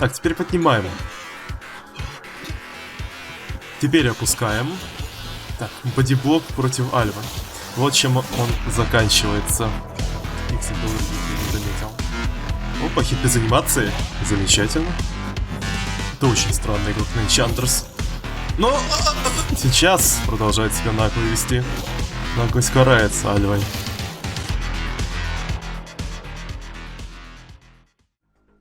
Так, теперь поднимаем. Теперь опускаем. Так, бодиблок против Альвы. Вот чем он заканчивается. Икси был, не заметил. Опа, хит без анимации. Замечательно. Это очень странный игрок на Enchantress. Но сейчас продолжает себя нагло вести. Наглость карается Альвой.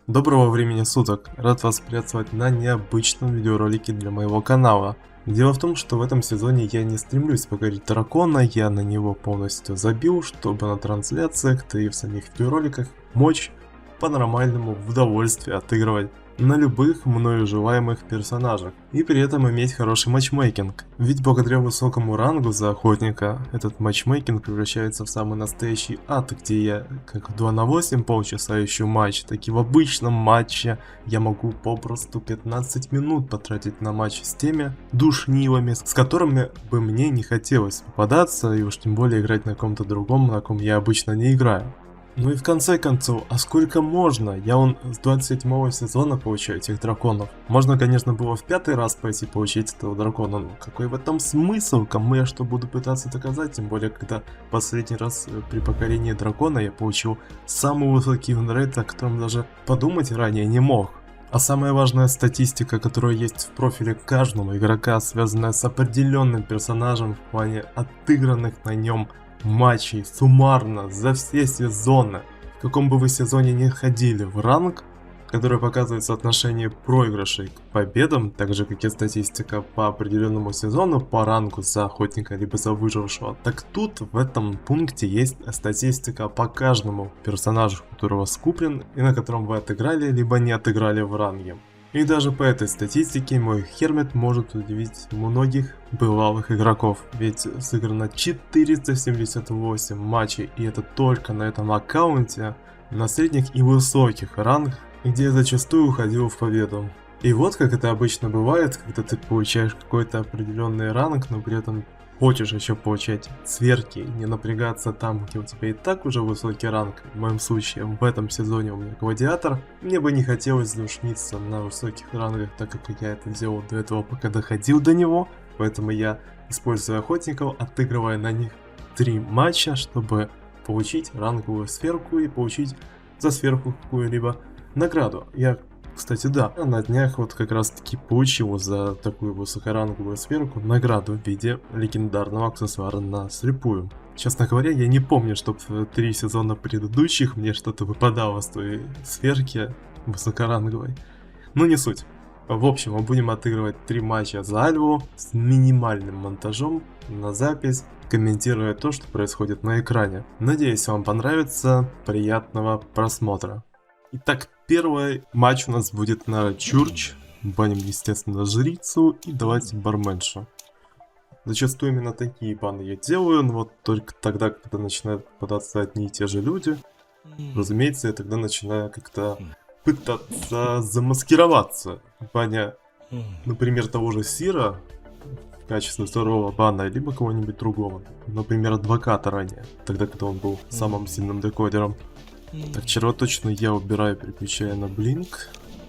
Доброго времени суток! Рад вас приветствовать на необычном видеоролике для моего канала. Дело в том, что в этом сезоне я не стремлюсь покорить дракона, я на него полностью забил, чтобы на трансляциях, да и в самих видеороликах мочь по-нормальному в удовольствие отыгрывать на любых мною желаемых персонажах и при этом иметь хороший матчмейкинг. Ведь благодаря высокому рангу за охотника этот матчмейкинг превращается в самый настоящий ад, где я как 2 на 8 полчаса ищу матч, так и в обычном матче я могу попросту 15 минут потратить на матч с теми душнилами, с которыми бы мне не хотелось попадаться и уж тем более играть на ком-то другом, на ком я обычно не играю. Ну и в конце концов, а сколько можно? Я вон с 27-го сезона получаю этих драконов. Можно, конечно, было в 5-й раз пойти получить этого дракона, но какой в этом смысл? Кому я что буду пытаться доказать? Тем более, когда последний раз при покорении дракона я получил самый высокий винрейт, о котором даже подумать ранее не мог. А самая важная статистика, которая есть в профиле каждого игрока, связанная с определенным персонажем в плане отыгранных на нем матчей суммарно за все сезоны. В каком бы вы сезоне ни ходили в ранг, который показывает соотношение проигрышей к победам, так же как и статистика по определенному сезону по рангу за охотника либо за выжившего, так тут в этом пункте есть статистика по каждому персонажу, который у вас куплен и на котором вы отыграли либо не отыграли в ранге. И даже по этой статистике мой Хермит может удивить многих бывалых игроков, ведь сыграно 478 матчей, и это только на этом аккаунте, на средних и высоких рангах, где я зачастую уходил в победу. И вот как это обычно бывает, когда ты получаешь какой-то определенный ранг, но при этом хочешь еще получать сверки и не напрягаться там, где у тебя и так уже высокий ранг. В моем случае, в этом сезоне у меня гладиатор. Мне бы не хотелось душниться на высоких рангах, так как я это делал до этого, пока доходил до него. Поэтому я использую охотников, отыгрывая на них 3 матча, чтобы получить ранговую сферку и получить за сферку какую-либо награду. Я, кстати, да, на днях вот как раз таки получил за такую высокоранговую сферку награду в виде легендарного аксессуара на слепую. Честно говоря, я не помню, чтобы 3 сезона предыдущих мне что-то выпадало с той сферки высокоранговой. Ну не суть. В общем, мы будем отыгрывать 3 матча за Альву с минимальным монтажом на запись, комментируя то, что происходит на экране. Надеюсь, вам понравится. Приятного просмотра. Итак, первый матч у нас будет на Чурч. Баним, естественно, жрицу и давайте барменшу. Зачастую именно такие баны я делаю, но вот только тогда, когда начинают попадаться одни и те же люди, разумеется, я тогда начинаю как-то пытаться замаскироваться. Баня, например, того же Сира в качестве второго бана, либо кого-нибудь другого. Например, адвоката ранее, тогда, когда он был самым сильным декодером. Так, червоточину я убираю, переключая на блинк.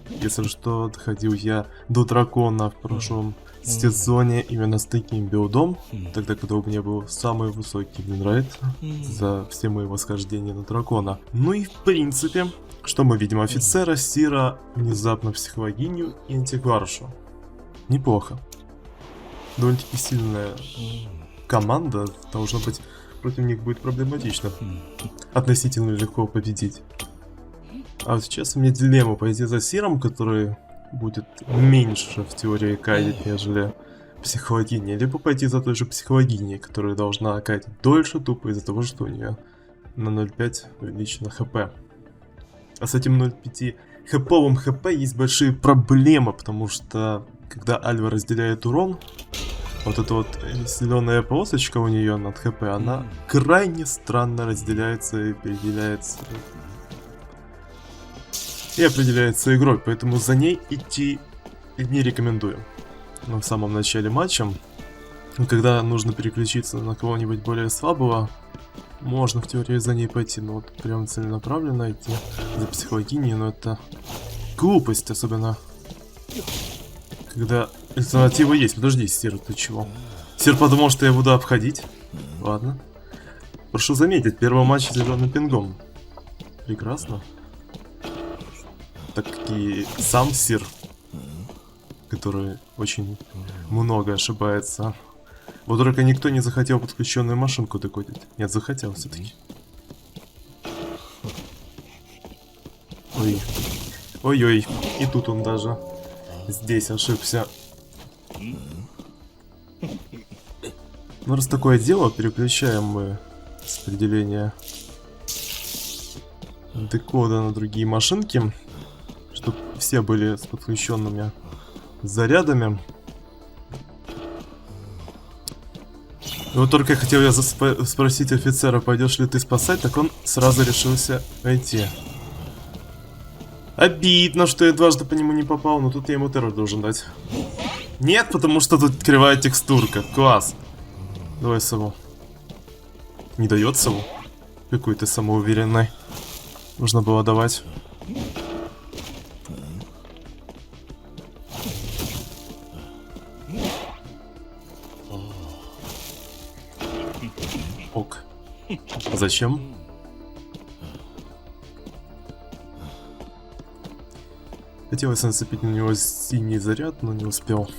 Если что, доходил я до дракона в прошлом сезоне именно с таким билдом. Тогда, когда у меня был самый высокий винрейт за все мои восхождения на дракона. Ну и в принципе, что мы видим? Офицера, Сира, внезапно психологиню и антикваршу. Неплохо. Довольно-таки сильная команда, должна быть... Против них будет проблематично. Относительно легко победить. А вот сейчас у меня дилемма: пойти за Сиром, который будет меньше в теории кайдить, нежели психологиня, либо пойти за той же психологиней, которая должна кайдить дольше, тупо из-за того, что у нее на 0.5 увеличено хп. А с этим 0.5 хэповым хп есть большие проблемы, потому что когда Альва разделяет урон, вот эта вот зеленая полосочка у нее над хп, она крайне странно разделяется и определяется игрой, поэтому за ней идти не рекомендую. Но в самом начале матча, когда нужно переключиться на кого-нибудь более слабого, можно в теории за ней пойти, но вот прям целенаправленно идти за психологиней, но это глупость, особенно когда альтернатива есть. Подожди, Сир, ты чего? Сир подумал, что я буду обходить. Ладно. Прошу заметить, первый матч с зеленым пингом. Прекрасно. Так и сам Сир, который очень много ошибается. Вот только никто не захотел подключенную машинку докодить. Нет, захотел все-таки. Ой. Ой-ой. И тут он даже здесь ошибся. Ну, раз такое дело, переключаем мы распределение декода на другие машинки, чтобы все были с подключенными зарядами. И вот только хотел я спросить офицера, пойдешь ли ты спасать, так он сразу решился пойти. Обидно, что я дважды по нему не попал, но тут я ему террор должен дать. Нет, потому что тут кривая текстурка. Класс. Давай сову. Не дает сову? Какой ты самоуверенный. Нужно было давать. Ок. А зачем? Хотелось нацепить на него синий заряд, но не успел.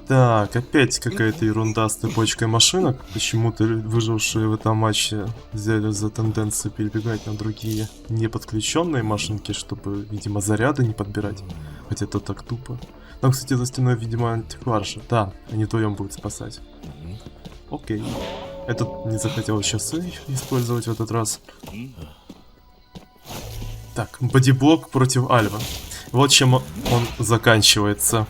Так, опять какая-то ерунда с цепочкой машинок. Почему-то выжившие в этом матче взяли за тенденцию перебегать на другие неподключенные машинки, чтобы, видимо, заряды не подбирать. Хотя это так тупо. Там, кстати, за стеной, видимо, антикварша. Да, они вдвоем будут спасать. Окей. Этот не захотел часы использовать в этот раз. Так, бодиблок против Альва. Вот чем он заканчивается.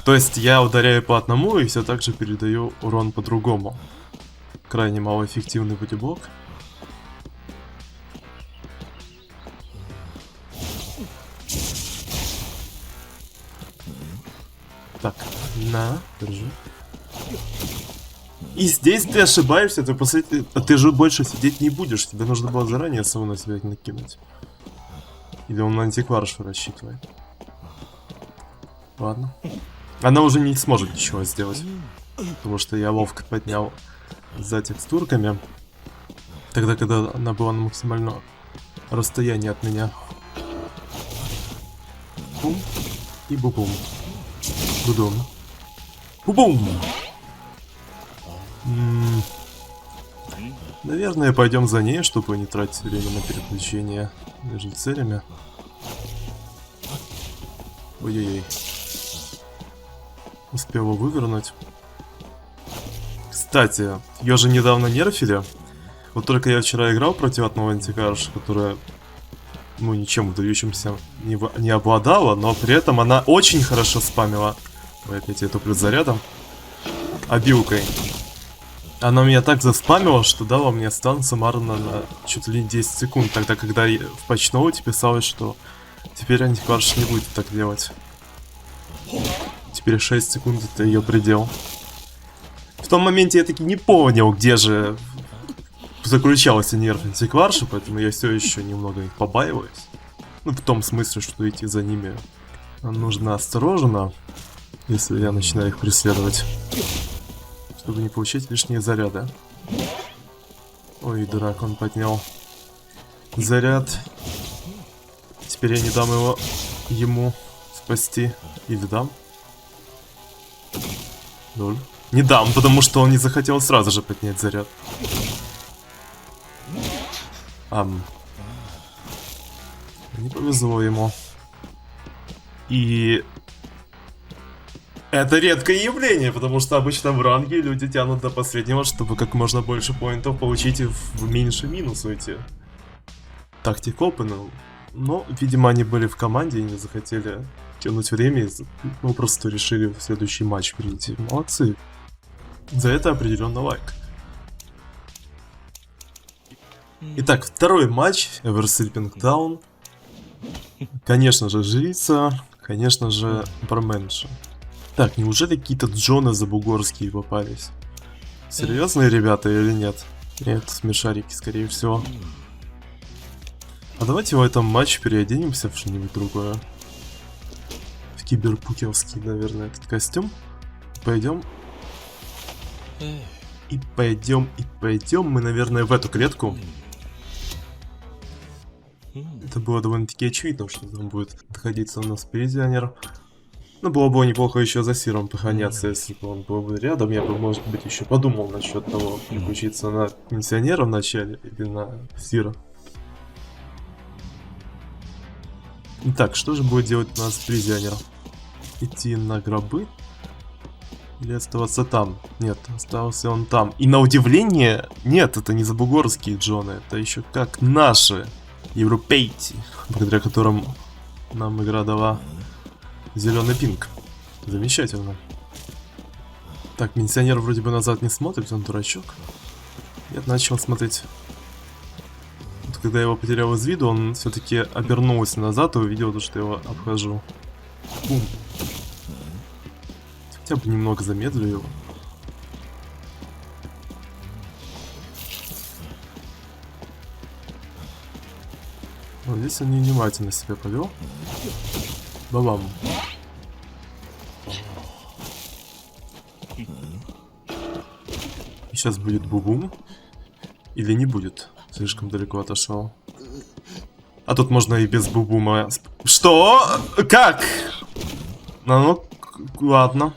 То есть я ударяю по одному и все так же передаю урон по-другому. Крайне малоэффективный бодиблок. Так, на, держи. И здесь ты ошибаешься, ты же больше сидеть не будешь. Тебе нужно было заранее саму на себя накинуть. Или он на антикваршу рассчитывает. Ладно. Она уже не сможет ничего сделать. Потому что я ловко поднял за текстурками. Тогда, когда она была на максимальном расстоянии от меня. Бум. И бу-бум. Бу-дум. Бу-бум. Наверное, пойдем за ней, чтобы не тратить время на переключение между целями. Ой-ой-ой. Успел его вывернуть. Кстати, ее же недавно нерфили. Вот только я вчера играл против одного антикарша, которая, ну, ничем выдающимся не обладала, но при этом она очень хорошо спамила. Ой, опять я туплю зарядом. Обилкой. Она меня так заспамила, что дала мне стан суммарно на чуть ли не 10 секунд. Тогда, когда в патчноуте писалось, что теперь антикварш не будет так делать. Теперь 6 секунд это ее предел. В том моменте я таки не понял, где же заключался нерв антикварша, поэтому я все еще немного их побаиваюсь. Ну, в том смысле, что идти за ними нужно осторожно, если я начинаю их преследовать. Чтобы не получить лишние заряды. Ой, дурак, он поднял заряд. Теперь я не дам ему спасти. Или дам? Ноль. Не дам, потому что он не захотел сразу же поднять заряд. Не повезло ему. И... это редкое явление, потому что обычно в ранге люди тянут до последнего, чтобы как можно больше поинтов получить и в меньше минус уйти. Тактик опена. Но, видимо, они были в команде и не захотели тянуть время, и просто решили в следующий матч перейти. Молодцы. За это определенно лайк. Итак, второй матч. Eversleeping Town. Конечно же, жрица. Конечно же, барменша. Так, неужели какие-то Джоны забугорские попались? Серьезные ребята или нет? Нет, смешарики, скорее всего. А давайте в этом матче переоденемся в что-нибудь другое. В киберпукерский, наверное, этот костюм. Пойдем. И пойдем мы, наверное, в эту клетку. Это было довольно-таки очевидно, что там будет находиться у нас призионер. Но было бы неплохо еще за Сиром похороняться, если бы он был бы рядом. Я бы, может быть, еще подумал насчет того, переключиться на пенсионера вначале или на Сира. Итак, что же будет делать у нас призионер? Идти на гробы? Или оставаться там? Нет, остался он там. И на удивление, нет, это не забугорские Джоны, это еще как наши европейцы, благодаря которым нам игра дала зеленый пинг. Замечательно. Так, пенсионер вроде бы назад не смотрит, он дурачок. Я начал смотреть. Вот когда я его потерял из виду, он все-таки обернулся назад и увидел то, что я его обхожу. Бум. Хотя бы немного замедлю его. Вот здесь он невнимательно себя повел. Бабам. Сейчас будет бубум. Или не будет. Слишком далеко отошел. А тут можно и без бубума. Что? Как? Ну, ладно.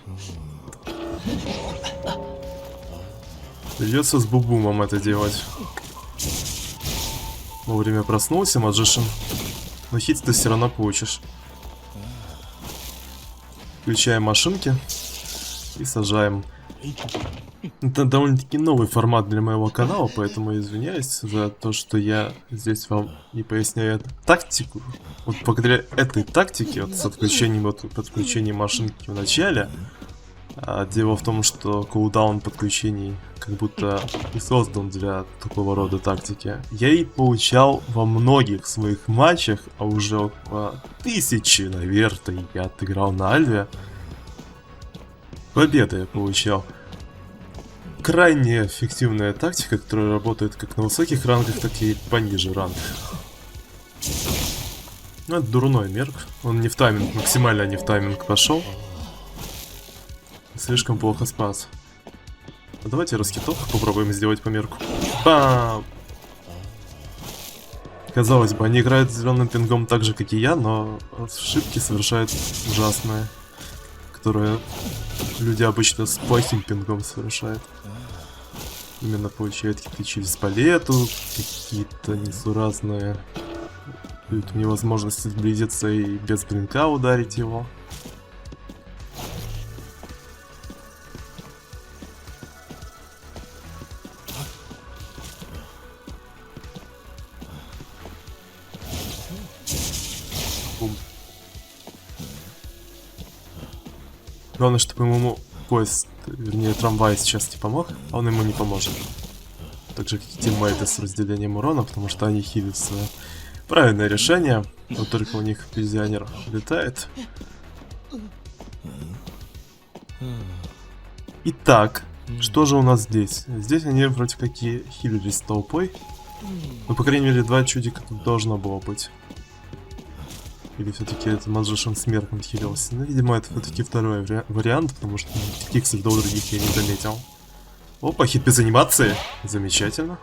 Придется с бубумом это делать. Вовремя проснулся, Маджишин. Но хит ты все равно получишь. Включаем машинки и сажаем. Это довольно-таки новый формат для моего канала, поэтому извиняюсь за то, что я здесь вам не поясняю тактику. Вот благодаря этой тактике, вот с отключением, подключением машинки в начале, дело в том, что кулдаун подключений как будто и создан для такого рода тактики. Я и получал во многих своих матчах, а уже около 1000, наверное, я отыграл на Альве. Победы я получал. Крайне эффективная тактика, которая работает как на высоких рангах, так и пониже рангах. Ну, это дурной мерк. Он не в тайминг, максимально не в тайминг пошел. Слишком плохо спас. А давайте раскитовку попробуем сделать по мерку. Бам! Казалось бы, они играют с зеленым пингом так же, как и я, но ошибки совершают ужасные, которые люди обычно с плохим пингом совершают. Именно получают киты через палету, какие-то несуразные. Дают мне возможность сблизиться и без блинка ударить его. Бум. Главное, чтобы ему поезд, вернее трамвай сейчас не помог, а он ему не поможет. Так же, как и тиммейты с разделением урона, потому что они хилятся. Правильное решение, но только у них пенсионер летает. Итак, что же у нас здесь? Здесь они вроде как и хилились толпой. Ну, по крайней мере, 2 чудика тут должно было быть. Или все-таки это Маджишин с мерком хилился. Ну, видимо, это все-таки второй вариант, потому что таких всегда у других я не заметил. Опа, хит без анимации. Замечательно.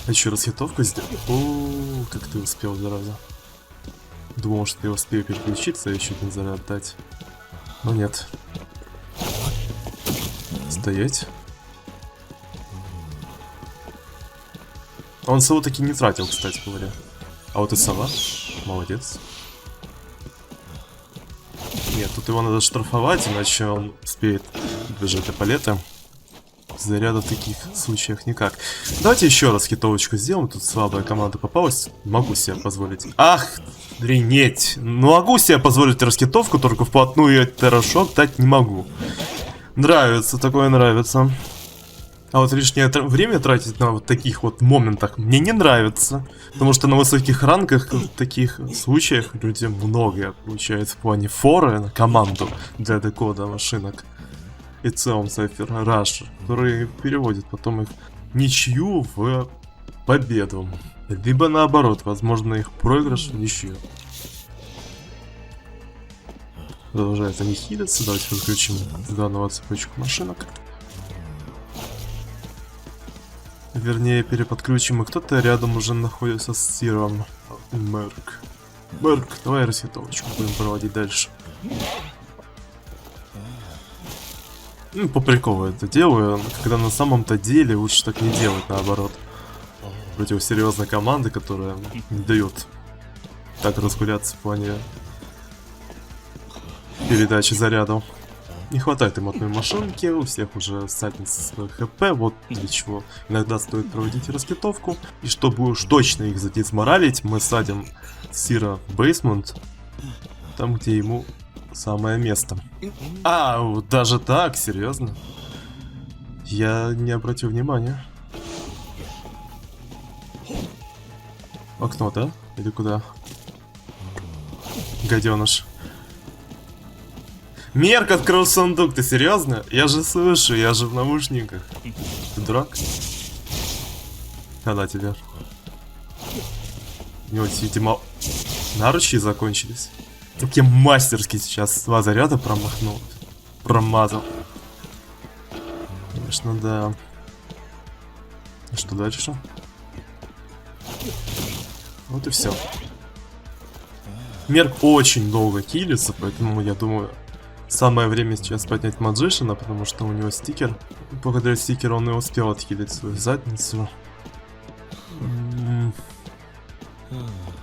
Еще раз хитовку сделал. О, как ты успел, зараза. Думал, что я успею переключиться и еще один заряд дать. Но нет. Стоять. Он сову таки не тратил, кстати говоря. А вот и сова. Молодец. Нет, тут его надо штрафовать, иначе он успеет бежать до палета. Заряда в таких случаях никак. Давайте еще раз хитовочку сделаем. Тут слабая команда попалась. Могу себе позволить. Ах, дренеть. Ну, могу себе позволить раскитовку, только вплотную террашок дать не могу. Нравится, такое нравится. А вот лишнее время тратить на вот таких вот моментах мне не нравится. Потому что на высоких рангах в таких случаях люди многое получают в плане форы на команду для декода машинок. и целом Cypher Rush, который переводит потом их ничью в победу. Либо наоборот, возможно их проигрыш в ничью. Продолжает они хилиться. Давайте подключим заново цепочку машинок. Вернее, переподключим, и кто-то рядом уже находится с Сиром. Мерк. Мерк, давай рассветовочку будем проводить дальше. Ну, по приколу это делаю, когда на самом-то деле лучше так не делать, наоборот. Против серьезной команды, которая не дает так разгуляться в плане передачи зарядов. Не хватает им одной машинки, у всех уже садница своих хп, вот для чего иногда стоит проводить раскидовку. И чтобы уж точно их задизморалить, мы садим Сира в бейсмент, там где ему самое место. А, вот даже так, серьезно? Я не обратил внимания. В окно, да? Или куда? Гаденыш. Мерк открыл сундук, ты серьезно? Я же слышу, я же в наушниках. Ты дурак? Когда тебе? У него, видимо, наручи закончились. Как я мастерски сейчас два заряда промахнул. Промазал. Конечно, да. И что дальше? Вот и все. Мерк очень долго килится, поэтому я думаю, самое время сейчас поднять Маджишина, потому что у него стикер. Благодаря стикеру он и успел отхилить свою задницу.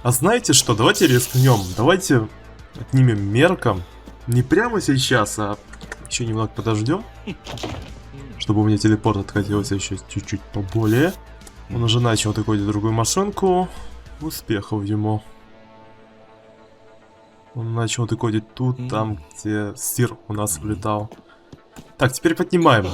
А знаете что? Давайте рискнем. Давайте отнимем Мерка. Не прямо сейчас, а еще немного подождем. Чтобы у меня телепорт откатился еще чуть-чуть поболее. Он уже начал такую другую машинку. Успехов ему. Он начал декодить тут, там, где Сир у нас влетал. Так, теперь поднимаем.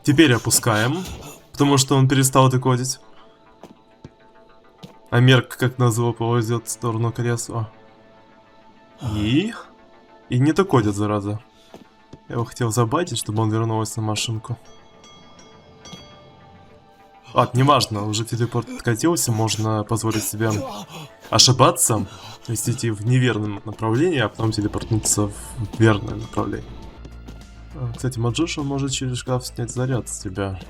Теперь опускаем, потому что он перестал декодить. А Мерк, как назло, повезет в сторону кресла. И не декодит, зараза. Я его хотел забайтить, чтобы он вернулся на машинку. Ладно, неважно, уже телепорт откатился, можно позволить себе ошибаться, то есть идти в неверном направлении, а потом телепортнуться в верное направление. Кстати, Маджиша может через шкаф снять заряд с тебя.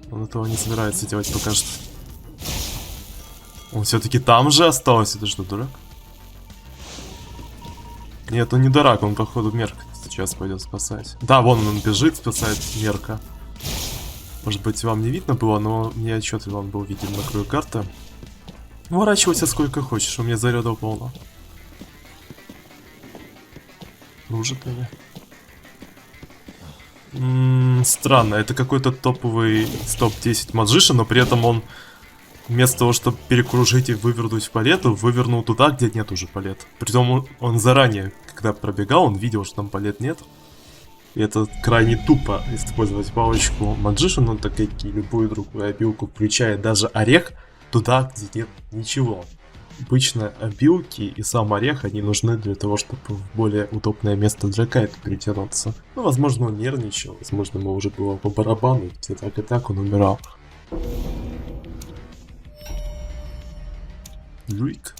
Он этого не собирается делать пока что. Он все-таки там же остался, ты что, дурак? Нет, он не дурак, он походу Мерк сейчас пойдет спасать. Да, вон он бежит, спасает Мерка. Может быть, вам не видно было, но мне отчетливо он был виден на краю карты. Уворачивайся сколько хочешь, у меня заряда полно. Дружит или? Странно, это какой-то топовый топ-10 Маджиша, но при этом он вместо того, чтобы перекружить и вывернуть в палету, вывернул туда, где нет уже палет. Притом он заранее, когда пробегал, он видел, что там палет нет. И это крайне тупо использовать палочку Маджишина, так как и любую другую обилку, включая даже орех, туда, где нет ничего. Обычно обилки и сам орех, они нужны для того, чтобы в более удобное место для кайта перетянуться. Ну, возможно, он нервничал, возможно, ему уже было по барабану, где так и так он умирал. Люик.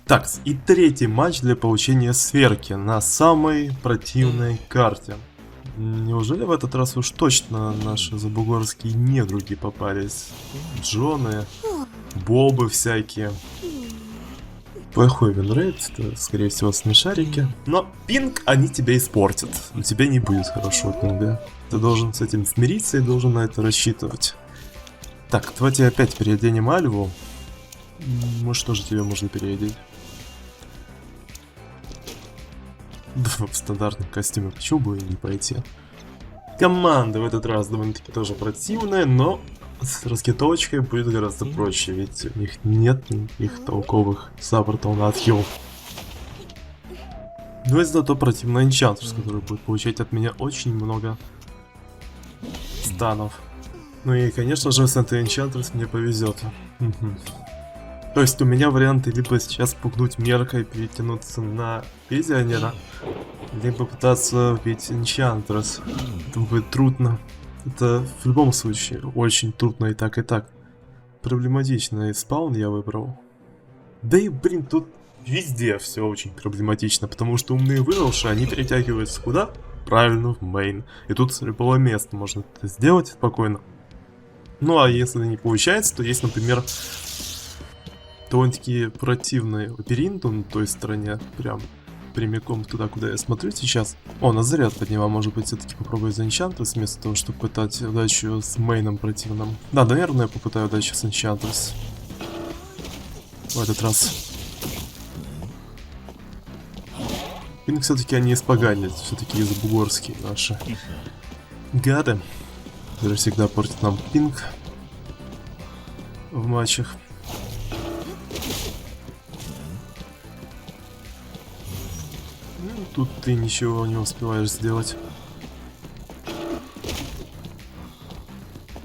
Так, и третий матч для получения сферки на самой противной карте. Неужели в этот раз уж точно наши забугорские недруги попались? Джоны, бобы всякие. Плохой винрейт, это, скорее всего, смешарики. Но пинг они тебя испортят. У тебя не будет хорошего пинга. Ты должен с этим смириться и должен на это рассчитывать. Так, давайте опять переоденем Альву. Может, тоже тебе можно переодеть. В стандартном костюме, почему бы и не пойти? Команда в этот раз довольно-таки тоже противная, но с раскидовочкой будет гораздо проще, ведь у них нет никаких толковых саппортов на отхил. Но есть зато противный Энчантрс, который будет получать от меня очень много станов. Ну и, конечно же, с этой Энчантрс мне повезет. То есть у меня варианты либо сейчас пугнуть Мерка и перетянуться на Визионера, либо пытаться убить Энчантресс. Это будет трудно. Это в любом случае очень трудно и так, и так. Проблематичный спаун я выбрал. Да и, блин, тут везде все очень проблематично, потому что умные выралши, они перетягиваются куда? Правильно, в мейн. И тут с любого места можно это сделать спокойно. Ну а если не получается, то есть, например, довольно-таки противный лабиринт на той стороне, прям прямиком туда, куда я смотрю сейчас. О, на заряд подняла, может быть, все-таки попробую за Энчантресс, вместо того, чтобы пытать удачу с мейном противным. Да, наверное, я попытаю удачу с Энчантресс. В этот раз. Пинг все-таки они испоганят, все-таки из-бугорские наши гады, которые всегда портят нам пинг в матчах. Ну, тут ты ничего не успеваешь сделать.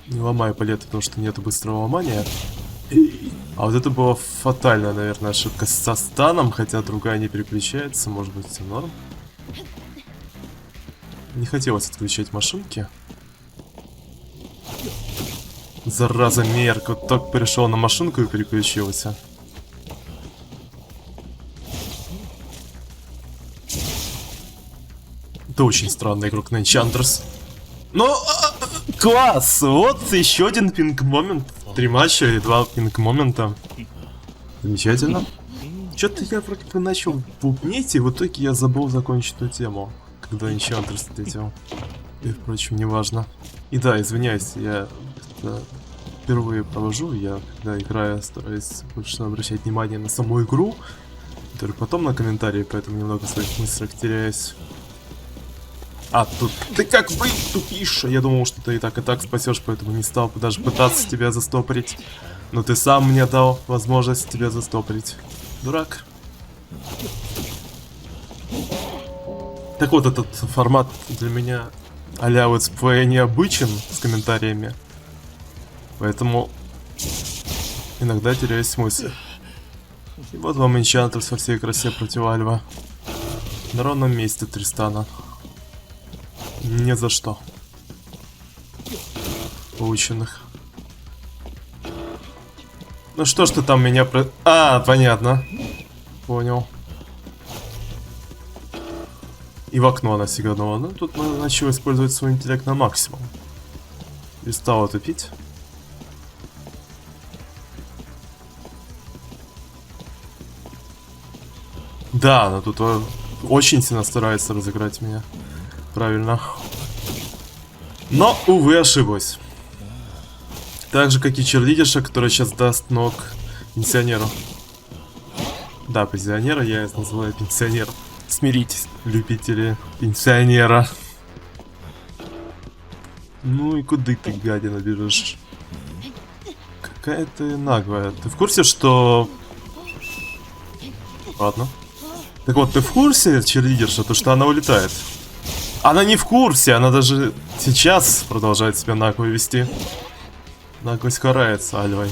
Не ломай палеты, потому что нету быстрого ломания. А вот это была фатальная, наверное, ошибка со станом, хотя другая не переключается, может быть, все норм. Не хотелось отключать машинки. Зараза, Мерк, вот только перешел на машинку и переключился. Это очень странный игрок на Энчантресс. Но класс! Вот еще один пинг-момент. 3 матча и 2 пинг-момента. Замечательно. Что-то я вроде бы начал бубнить, и в итоге я забыл закончить эту тему, когда Энчантресс встретил. И, впрочем, неважно. И да, извиняюсь, я это впервые провожу. Я, когда играю, стараюсь больше обращать внимание на саму игру, только потом на комментарии, поэтому немного в своих мыслях теряюсь. А, тут ты как бы тупишь. Я думал, что ты и так спасешь, поэтому не стал даже пытаться тебя застопорить. Но ты сам мне дал возможность тебя застопорить. Дурак. Так вот, этот формат для меня а-ля летсплея необычен с комментариями. Поэтому иногда теряюсь смысл. И вот вам Энчантресс во всей красе против Альва. На ровном месте Тристана. Ни за что. Полученных. Ну что ж ты там меня про... А, понятно. Понял. И в окно она сиганула. Ну, тут начал использовать свой интеллект на максимум. Перестала тупить. Да, она тут очень сильно старается разыграть меня. Правильно. Но, увы, ошиблась. Так же, как и черлидерша, которая сейчас даст ног пенсионеру. Да, пенсионера я называю пенсионер. Смиритесь, любители пенсионера. Ну и куда ты, гадина, бежишь? Какая ты наглая. Ты в курсе, что... Ладно. Так вот, ты в курсе, черлидерша, то что она улетает? Она не в курсе, она даже сейчас продолжает себя нагло вести. Наглость карается Альвой.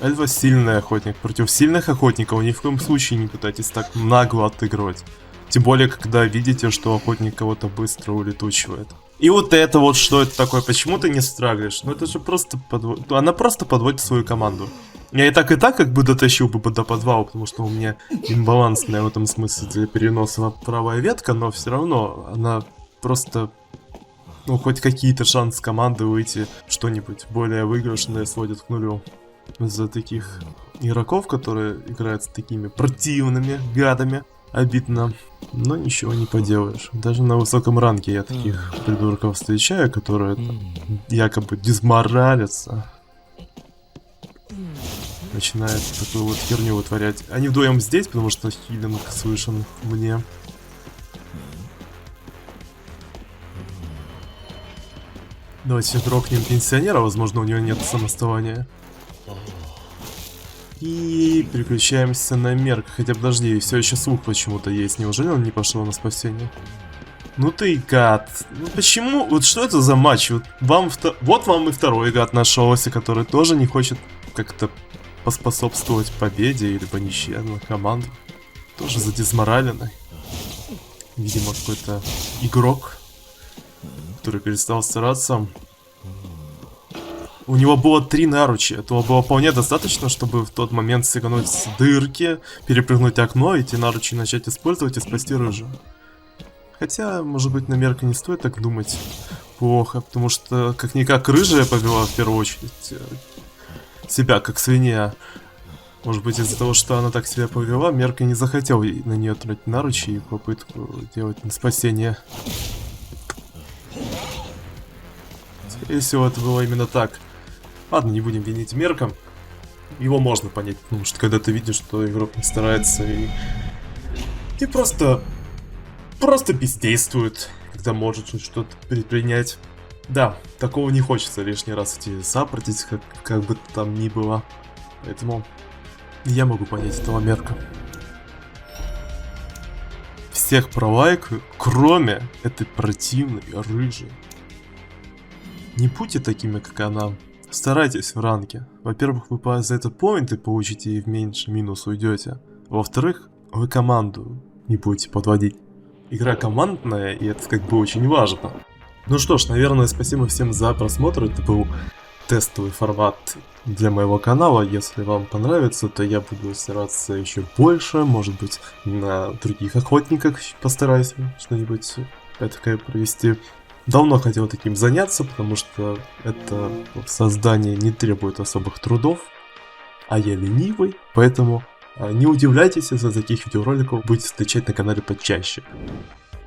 Альва сильный охотник. Против сильных охотников ни в коем случае не пытайтесь так нагло отыгрывать. Тем более, когда видите, что охотник кого-то быстро улетучивает. И вот это вот, что это такое? Почему ты не страглишь? Ну это же просто она просто подводит свою команду. Я и так как бы дотащил бы до подвала, потому что у меня имбалансная в этом смысле для переноса правая ветка, но все равно она просто, ну, хоть какие-то шансы команды выйти что-нибудь более выигрышное сводит к нулю. Из-за таких игроков, которые играют с такими противными гадами. Обидно, но ничего не поделаешь. Даже на высоком ранге я таких придурков встречаю, которые якобы дезморалятся. Начинают такую вот херню вытворять. Они вдвоем здесь, потому что хилинг слышен мне. Давайте трогнем пенсионера, возможно, у него нет самоставания. И переключаемся на Мерка. Хотя подожди, все еще слух почему-то есть. Неужели он не пошел на спасение? Ну ты гад. Ну почему? Вот что это за матч? Вот вам и второй гад нашелся, который тоже не хочет как-то поспособствовать победе или ничья на команду. Тоже задизмораленный. Видимо, какой-то игрок, который перестал стараться. У него было 3 наручи. Этого было вполне достаточно, чтобы в тот момент сыгнуть с дырки, перепрыгнуть окно, эти наручи начать использовать и спасти рыжую. Хотя, может быть, на Мерка не стоит так думать плохо, потому что как-никак рыжая повела в первую очередь себя как свинья. Может быть, из-за того, что она так себя повела, Мерка не захотел на нее тратить наручи и попытку делать на спасение. Скорее всего, это было именно так. Ладно, не будем винить Мерка. Его можно понять, потому что когда ты видишь, что игрок не старается и просто бездействует, когда может что-то предпринять. Да, такого не хочется лишний раз идти саппортить, как бы там ни было. Поэтому я могу понять этого Мерка. Всех пролайкаю, кроме этой противной рыжей. Не будьте такими, как она. Старайтесь в ранге. Во-первых, вы за это поинты получите и в меньше минус уйдете. Во-вторых, вы команду не будете подводить. Игра командная, и это как бы очень важно. Ну что ж, наверное, спасибо всем за просмотр. Это был тестовый формат для моего канала. Если вам понравится, то я буду стараться еще больше. Может быть, на других охотниках постараюсь что-нибудь такое провести. Давно хотел таким заняться, потому что это создание не требует особых трудов, а я ленивый, поэтому не удивляйтесь, если таких видеороликов будете встречать на канале почаще.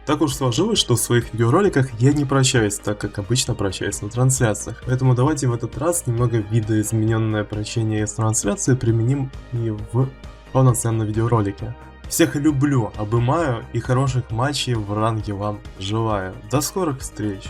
Так уж сложилось, что в своих видеороликах я не прощаюсь, так как обычно прощаюсь на трансляциях. Поэтому давайте в этот раз немного видоизмененное прощение с трансляции применим и в полноценном видеоролике. Всех люблю, обнимаю и хороших матчей в ранге вам желаю. До скорых встреч!